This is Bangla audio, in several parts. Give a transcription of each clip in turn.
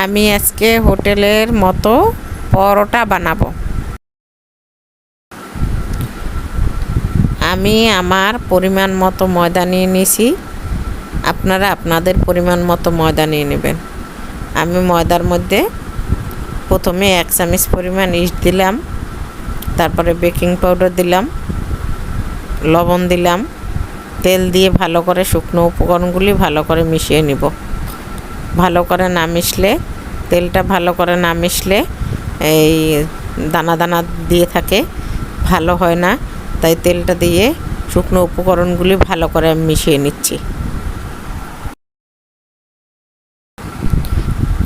আমি আজকে হোটেলের মতো পরোটা বানাবো। আমি আমার পরিমাণ মতো ময়দা নিয়ে নিয়েছি, আপনারা আপনাদের পরিমাণ মতো ময়দা নিয়ে নেবেন। আমি ময়দার মধ্যে প্রথমে 1 চামচ পরিমাণ ইস্ট দিলাম, তারপরে বেকিং পাউডার দিলাম, লবণ দিলাম, তেল দিয়ে ভালো করে শুকনো উপকরণগুলি ভালো করে মিশিয়ে নিব। ভালো করে না মিশলে, তেলটা ভালো করে না মিশলে এই দানা দানা দিয়ে থাকে, ভালো হয় না। তাই তেলটা দিয়ে শুকনো উপকরণগুলি ভালো করে মিশিয়ে নিচ্ছি।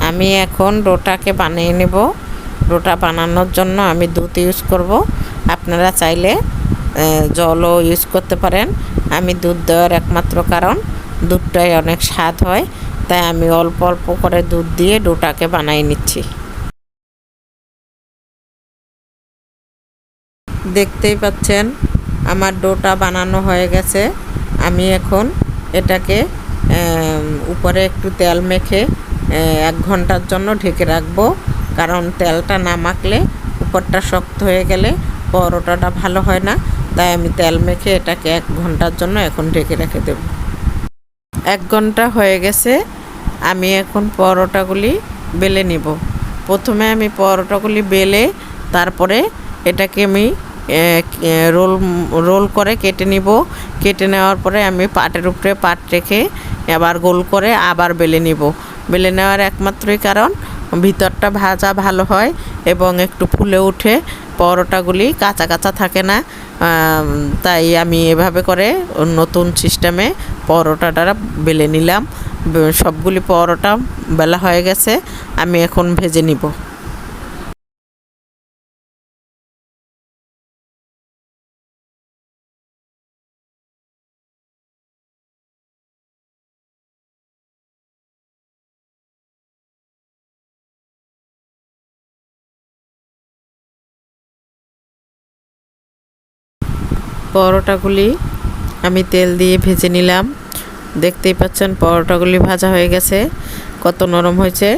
আমি এখন ডোটাকে বানিয়ে নেব। ডোটা বানানোর জন্য আমি দুধ ইউজ করব, আপনারা চাইলে জলও ইউজ করতে পারেন। আমি দুধ দেওয়ার একমাত্র কারণ দুধটাই অনেক স্বাদ হয়, তাই আমি অল্প অল্প করে দুধ দিয়ে ডোটাকে বানিয়ে নিচ্ছি। দেখতেই পাচ্ছেন আমার ডোটা বানানো হয়ে গেছে। আমি এখন এটাকে উপরে একটু তেল মেখে 1 ঘন্টার জন্য ঢেকে রাখবো, কারণ তেলটা না মাখলে উপরটা শক্ত হয়ে গেলে পরোটাটা ভালো হয় না। তাই আমি তেল মেখে এটাকে 1 ঘন্টার জন্য এখন ঢেকে রেখে দেব। 1 ঘন্টা হয়ে গেছে। আমি এখন পরোটাগুলি বেলে নিব। প্রথমে আমি পরোটাগুলি বেলে তারপরে এটাকে আমি রোল করে কেটে নিব। কেটে নেওয়ার পরে আমি পাটের উপরে পাট রেখে আবার গোল করে আবার বেলে নিব। বেলে নেওয়ার একমাত্রই কারণ ভিতরটা ভাজা ভালো হয় এবং একটু ফুলে উঠে, পরোটাগুলি কাঁচা কাঁচা থাকে না। তাই আমি এভাবে করে নতুন সিস্টেমে পরোটাটা বেলে নিলাম। সবগুলি পরোটা বেলা হয়ে গেছে, আমি এখন ভেজে নিব। পরোটাগুলি আমি তেল দিয়ে ভেজে নিলাম। দেখতেই পাচ্ছেন পরোটাগুলি ভাজা হয়ে গেছে, কত নরম হয়েছে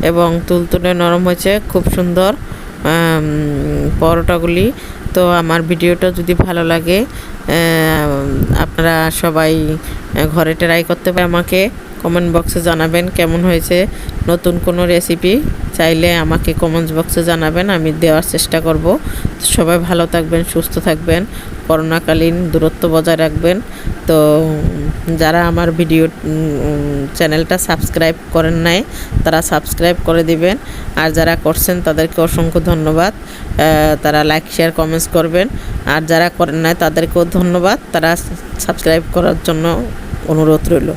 এবং তুলতুলে নরম হয়েছে, খুব সুন্দর পরোটাগুলি। তো আমার ভিডিওটা যদি ভালো লাগে, আপনারা সবাই ঘরে ট্রাই করতে পারেন। আমাকে কমেন্ট বক্সে জানাবেন কেমন হয়েছে। নতুন কোনো রেসিপি চাইলে আমাকে কমেন্টস বক্সে জানাবেন, আমি দেওয়ার চেষ্টা করব। সবাই ভালো থাকবেন, সুস্থ থাকবেন, করোনাকালীন দূরত্ব বজায় রাখবেন। তো যারা আমার ভিডিও চ্যানেলটা সাবস্ক্রাইব করেন নাই, তারা সাবস্ক্রাইব করে দিবেন। আর যারা করছেন তাদেরকে অসংখ্য ধন্যবাদ। তারা লাইক শেয়ার কমেন্টস করবেন। আর যারা করেন নাই তাদেরকেও ধন্যবাদ, তারা সাবস্ক্রাইব করার জন্য অনুরোধ রইল।